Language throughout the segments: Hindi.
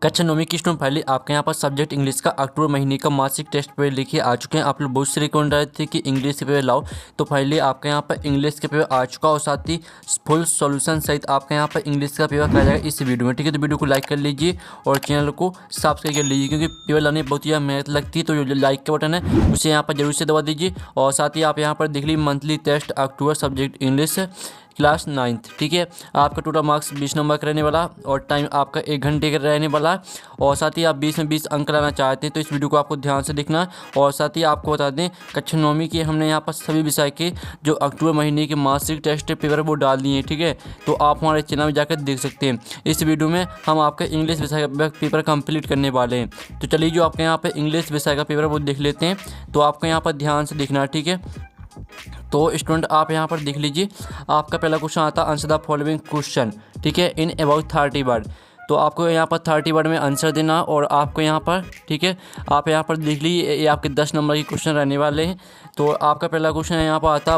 कक्षा 9वीं की स्टूडेंट फाइनली आपके यहाँ पर सब्जेक्ट इंग्लिश का अक्टूबर महीने का मासिक टेस्ट पेपर लिखे आ चुके हैं। आप लोग बहुत से रिकमेंड रहे थे कि इंग्लिश के पेपर लाओ, तो फाइनली आपके यहाँ पर इंग्लिश के पेपर आ चुका और साथ ही फुल सॉल्यूशन सहित आपके यहाँ पर इंग्लिश का पेपर कराया जाएगा इस वीडियो में। ठीक है, तो वीडियो को लाइक कर लीजिए और चैनल को सब्सक्राइब कर लीजिए, क्योंकि पेपर लाने में बहुत ही मेहनत लगती है। तो जो लाइक का बटन है उसे यहाँ पर जरूर से दबा दीजिए। और साथ ही आप यहाँ पर देख लीजिए मंथली टेस्ट अक्टूबर सब्जेक्ट इंग्लिश क्लास 9th। ठीक है, आपका टोटल मार्क्स 20 नंबर का रहने वाला और टाइम आपका 1 घंटे का रहने वाला। और साथ ही आप 20 में 20 अंक लाना चाहते हैं तो इस वीडियो को आपको ध्यान से देखना। और साथ ही आपको बता दें कक्षा 9वीं के हमने यहाँ पर सभी विषय के जो अक्टूबर महीने के मासिक टेस्ट पेपर वो डाल दिए हैं। ठीक है, तो आप हमारे चैनल में जाकर देख सकते हैं। इस वीडियो में हम आपका इंग्लिश विषय का पेपर कंप्लीट करने वाले हैं। तो चलिए जो आपके यहाँ पर इंग्लिश विषय का पेपर वो देख लेते हैं। तो आपको यहाँ पर ध्यान से देखना। ठीक है, तो स्टूडेंट आप यहाँ पर देख लीजिए, आपका पहला क्वेश्चन आता है आंसर द फॉलोइंग क्वेश्चन। ठीक है, इन अबाउट 30 वर्ड। तो आपको यहाँ पर 30 वर्ड में आंसर देना और आपको यहाँ पर, ठीक है, आप यहाँ पर देख लीजिए ये आपके 10 नंबर के क्वेश्चन रहने वाले हैं। तो आपका पहला क्वेश्चन यहाँ पर आता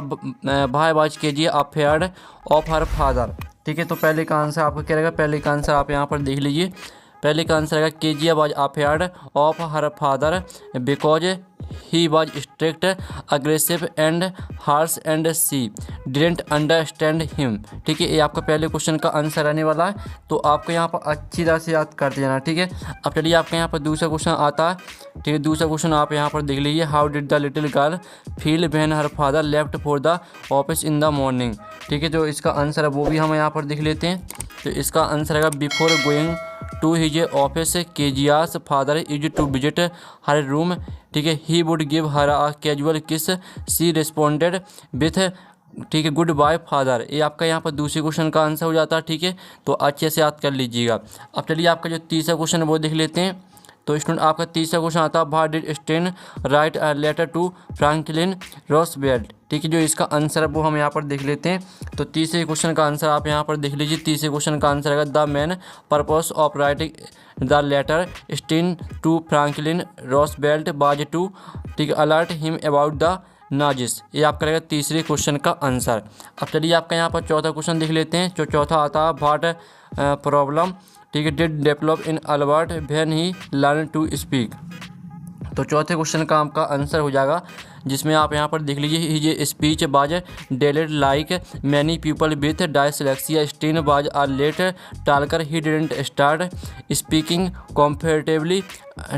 है भाई was KG affair of her father. ठीक है, तो पहले का आंसर आपका क्या रहेगा? पहले का आंसर आप यहाँ पर देख लीजिए, पहले का आंसर रहेगा KG was affair of her father because he was strict, aggressive and harsh and she didn't understand him। ठीक है, ये आपका पहले क्वेश्चन का आंसर रहने वाला है। तो आपको यहाँ पर अच्छी तरह से याद करते जाना। ठीक है, अब चलिए आपके यहाँ पर दूसरा क्वेश्चन आता है। ठीक है, दूसरा क्वेश्चन आप यहाँ पर देख लीजिए, how did the little girl feel when her father left for the office in the morning. ठीक है, जो इसका आंसर है वो भी हम यहाँ पर देख लेते हैं। तो इसका आंसर है before going to his office Kezia's father is to visit her room. ठीक है, he would give her a casual kiss, she responded with, ठीक है, गुड बाय फादर। ये आपका यहाँ पर दूसरे क्वेश्चन का आंसर हो जाता है। ठीक है, तो अच्छे से याद कर लीजिएगा। अब चलिए आपका जो तीसरा क्वेश्चन है वो देख लेते हैं। तो स्टूडेंट आपका तीसरा क्वेश्चन आता है what did Stein write a letter to Franklin Roosevelt. ठीक है, जो इसका आंसर है वो हम यहाँ पर देख लेते हैं। तो तीसरे क्वेश्चन का आंसर आप यहाँ पर देख लीजिए। तीसरे क्वेश्चन का आंसर है the main purpose of writing the letter Stein to Franklin Roosevelt was to, ठीक है, alert him about the Nazis. ये आपका रहेगा तीसरे क्वेश्चन का आंसर। अब चलिए आपका यहाँ पर चौथा क्वेश्चन देख लेते हैं। जो चौथा आता है व्हाट प्रॉब्लम, ठीक है, did develop in Albert when he learn to speak. तो चौथे क्वेश्चन का आपका आंसर हो जाएगा, जिसमें आप यहाँ पर देख लीजिए his speech was delayed like many people with dyslexia Stan was a late talker he didn't start speaking comfortably,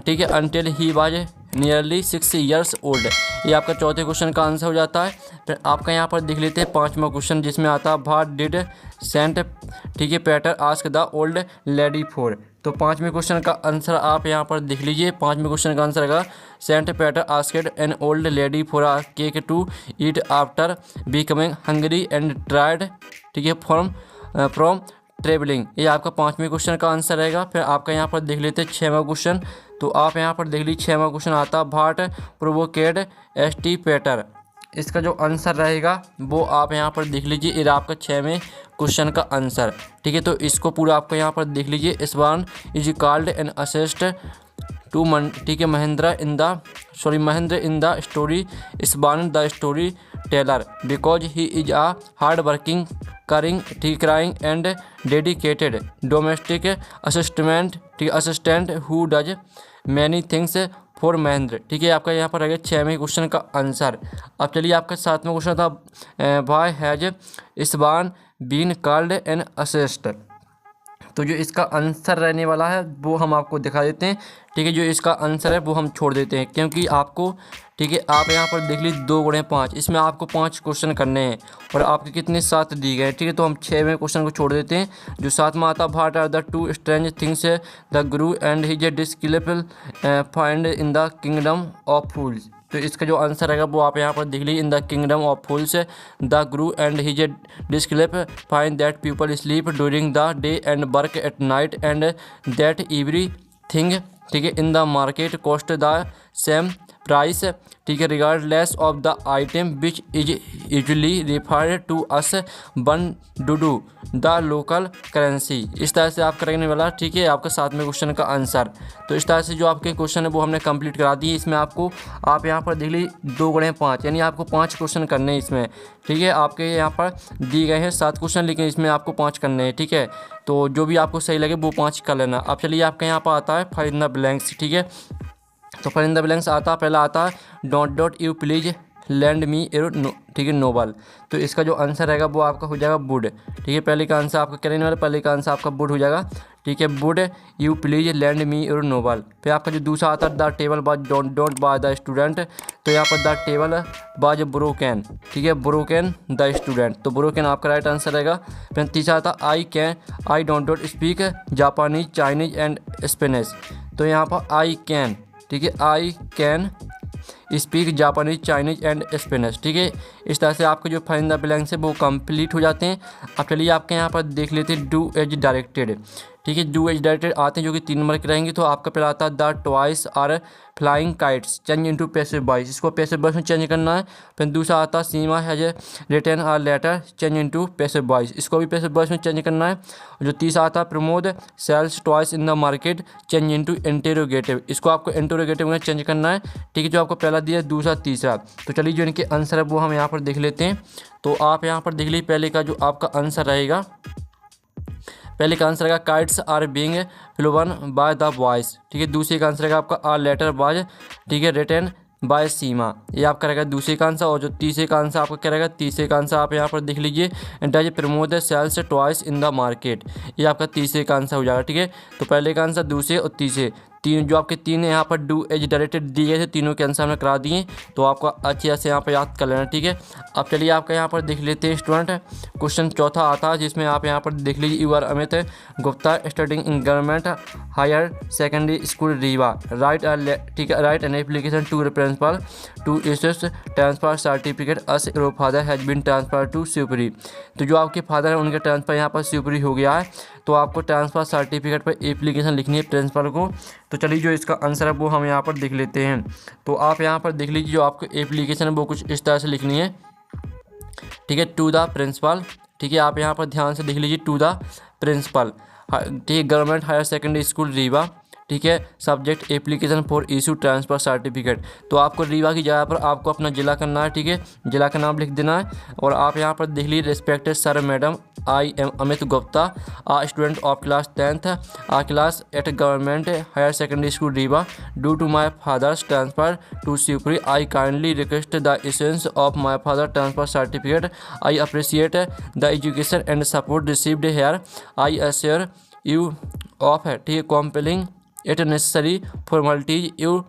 ठीक है, अनटिल ही बाज नियरली 6 years ओल्ड। ये आपका चौथे क्वेश्चन का आंसर हो जाता है। फिर आपका यहाँ पर देख लेते हैं पांचवा क्वेश्चन, जिसमें आता है व्हाट डिड सेंट, ठीक है, Peter ask the old lady for. तो पांचवें क्वेश्चन का आंसर आप यहाँ पर देख लीजिए। पांचवें क्वेश्चन का आंसर रहेगा Saint Peter asked an old lady for a cake to eat after becoming hungry and tried, ठीक है, फ्रॉम ट्रेवलिंग। ये आपका पांचवें क्वेश्चन का आंसर रहेगा। फिर आपका यहाँ पर देख लेते हैं छठवां क्वेश्चन। तो आप यहाँ पर देख लीजिए छठवां क्वेश्चन आता है व्हाट प्रोवोकेड एस.टी. पेटर। इसका जो आंसर रहेगा वो आप यहाँ पर देख लीजिए। ये आपका छठवें क्वेश्चन का आंसर। ठीक है, तो इसको पूरा आपको यहाँ पर देख लीजिए। Iswaran is called an asset to ठीक है Mahendra in the story Iswaran the storyteller because he is a hard working caring and dedicated domestic assistant who does many things for Mahendra. ठीक है, आपका यहाँ पर रहेगा छठवें क्वेश्चन का आंसर। अब चलिए आपका सातवां क्वेश्चन था why has Iswaran been called an asset. तो जो इसका आंसर रहने वाला है वो हम आपको दिखा देते हैं। ठीक है, जो इसका आंसर है वो हम छोड़ देते हैं, क्योंकि आपको, ठीक है, आप यहाँ पर देख लीजिए 2 × 5, इसमें आपको 5 क्वेश्चन करने हैं और आपके कितने 7 दिए गए। ठीक है, तो हम 6वें क्वेश्चन को छोड़ देते हैं। जो 7वां आता what are the 2 strange things the guru and his disciple find in the kingdom of fools. तो इसका जो आंसर रहेगा वो आप यहाँ पर देख लीजिए। In the kingdom of fools the guru and his disciple find that people sleep during the day and work at night and that everything, ठीक है, in the market cost the same price, ठीक है, regardless of the item which is usually refer to us one डू द लोकल करेंसी। इस तरह से आप करेंगे वाला, ठीक है, आपका 7वें क्वेश्चन का आंसर। तो इस तरह से जो आपके क्वेश्चन है वो हमने कंप्लीट करा दिए। इसमें आपको आप यहाँ पर देख लीजिए 2 गुणे 5 यानी आपको 5 क्वेश्चन करने हैं इसमें, ठीक है। आपके यहाँ पर दिए गए हैं 7 क्वेश्चन, लेकिन इसमें आपको 5 करने हैं, ठीक है। तो जो भी आपको सही लगे वो 5 कर लेना। अब चलिए आपके यहाँ पर आता है फिल इन द ब्लैंक्स, ठीक है। तो फिल इन द ब्लैंक्स आता है, पहला आता है don't you please lend me arrow, ठीक है, नोबल। तो इसका जो आंसर रहेगा वो आपका हो जाएगा वुड, ठीक है। पहले का आंसर आपका क्या रहने वाला, पहले का आंसर आपका वुड हो जाएगा, ठीक है। Would you please lend me your novel. फिर आपका जो दूसरा आता है the table was don't by the student. तो यहाँ पर द टेबल बाज ब्रोकन, ठीक है, ब्रोकन द स्टूडेंट। तो ब्रोकन आपका राइट आंसर रहेगा। फिर तीसरा आता I don't speak Japanese Chinese and Spanish. तो यहाँ पर आई कैन, ठीक है, I can speak Japanese Chinese and Spanish, ठीक है। इस तरह से आपके जो फिल इन द ब्लैंक्स है वो कंप्लीट हो जाते हैं। अब चलिए आपके यहाँ पर देख लेते हैं डू एज डायरेक्टेड, ठीक है। डू एज डायरेक्टेड आते हैं जो कि 3 नंबर के रहेंगे। तो आपका पहला आता है the toys are flying kites change into passive voice, इसको पैसिव वॉइस में चेंज करना है। फिर दूसरा आता है Seema has written a letter change into passive voice, इसको भी पैसिव वॉइस में चेंज करना है। और जो तीसरा आता है Pramod sells toys in the market change into interrogative, इसको आपको इंटेरोगेटिव में चेंज करना है, ठीक है। जो आपको पहला दिया है, दूसरा, तीसरा। तो चलिए जो इनके आंसर है वो हम यहाँ पर देख लेते हैं। तो आप यहाँ पर देख लीजिए पहले का जो आपका आंसर रहेगा, पहले का आंसर रहेगा kites are being flown by the boys, ठीक है। दूसरे का आंसर रहेगा आपका आर लेटर बाय, ठीक है, रिटन बाय सीमा, ये आपका रहेगा दूसरे का आंसर। और जो तीसरे का आंसर आपका क्या रहेगा, तीसरे का आंसर आप यहाँ पर देख लीजिए does Pramod sells toys in the market, ये आपका तीसरे का आंसर हो जाएगा, ठीक है। तो पहले का आंसर, दूसरे और तीसरे, तीन जो आपके 3 यहाँ पर डू एज डायरेक्टेड दिए गए थे, तीनों के आंसर हमने करा दिए। तो आपको अच्छे से यहाँ पर याद कर लेना, ठीक है। अब चलिए आपका यहाँ पर देख लेते हैं स्टूडेंट, क्वेश्चन चौथा आता है जिसमें आप यहाँ पर देख लीजिए you are Amit Gupta studying in government higher secondary school Rewa write, ठीक है, write an application to principal to issues transfer certificate as your father has been transfer to Shivpuri. तो जो आपके फादर हैं उनके ट्रांसफ़र यहाँ पर शिवपुरी हो गया है। तो आपको ट्रांसफ़र सर्टिफिकेट पर एप्लीकेशन लिखनी है प्रिंसिपल को। तो चलिए जो इसका आंसर है वो हम यहाँ पर देख लेते हैं। तो आप यहाँ पर देख लीजिए जो आपको एप्लीकेशन है वो कुछ इस तरह से लिखनी है, ठीक है, टू द प्रिंसिपल, ठीक है। आप यहाँ पर ध्यान से देख लीजिए टू द प्रिंसिपल, ठीक है, government higher secondary school Rewa, ठीक है। Subject application for issue transfer certificate. तो आपको रीवा की जगह पर आपको अपना ज़िला करना है, ठीक है, ज़िला का नाम लिख देना है। और आप यहाँ पर देख लीजिए respected sir madam I am Amit Gupta a student of class 10th a class at government higher secondary school Rewa due to my father's transfer to Shivpuri I kindly request the issuance of my father transfer certificate I appreciate the education and support received here I assure you of, ठीक है, compelling it necessary formalities you,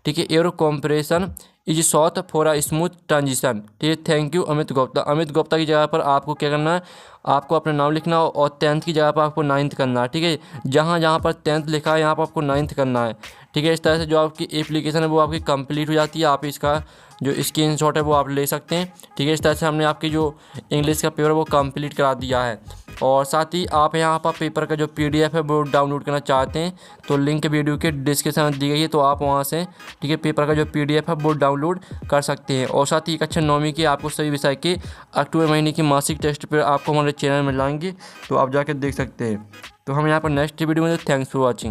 ठीक है, your cooperation is sought for a smooth transition, ठीक है। Thank you Amit Gupta. अमित गुप्ता की जगह पर आपको क्या करना है, आपको अपना नाम लिखना है और 10th की जगह पर आपको 9th करना है, ठीक है। जहाँ जहाँ पर 10th लिखा है यहाँ पर आपको 9th करना है, ठीक है। इस तरह से जो आपकी एप्लीकेशन है वो आपकी कंप्लीट हो जाती है। आप इसका जो स्क्रीनशॉट है वो आप ले सकते हैं, ठीक है। इस तरह से हमने आपकी जो इंग्लिश का पेपर वो कंप्लीट करा दिया है। और साथ ही आप यहाँ पर पेपर का जो PDF है वो डाउनलोड करना चाहते हैं तो लिंक वीडियो के डिस्क्रिप्शन में दी गई है, तो आप वहाँ से, ठीक है, पेपर का जो PDF है वो डाउनलोड कर सकते हैं। और साथ ही कक्षा 9वीं की आपको सभी विषय के अक्टूबर महीने की मासिक टेस्ट पेपर आपको हमारे चैनल में लाएंगे, तो आप जाकर देख सकते हैं। तो हम यहाँ पर नेक्स्ट वीडियो में, थैंक्स फॉर वॉचिंग।